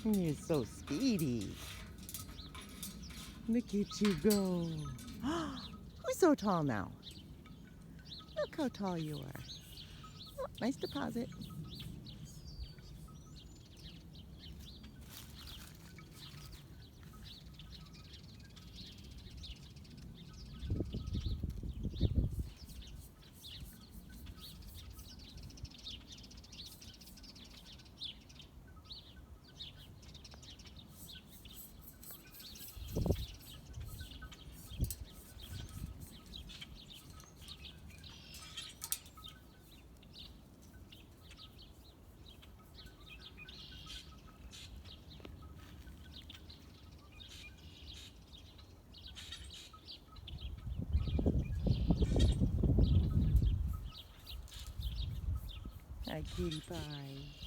You're so speedy. Look at you go. Who's so tall now? Look how tall you are. Oh, nice deposit. Hi, cutie pie.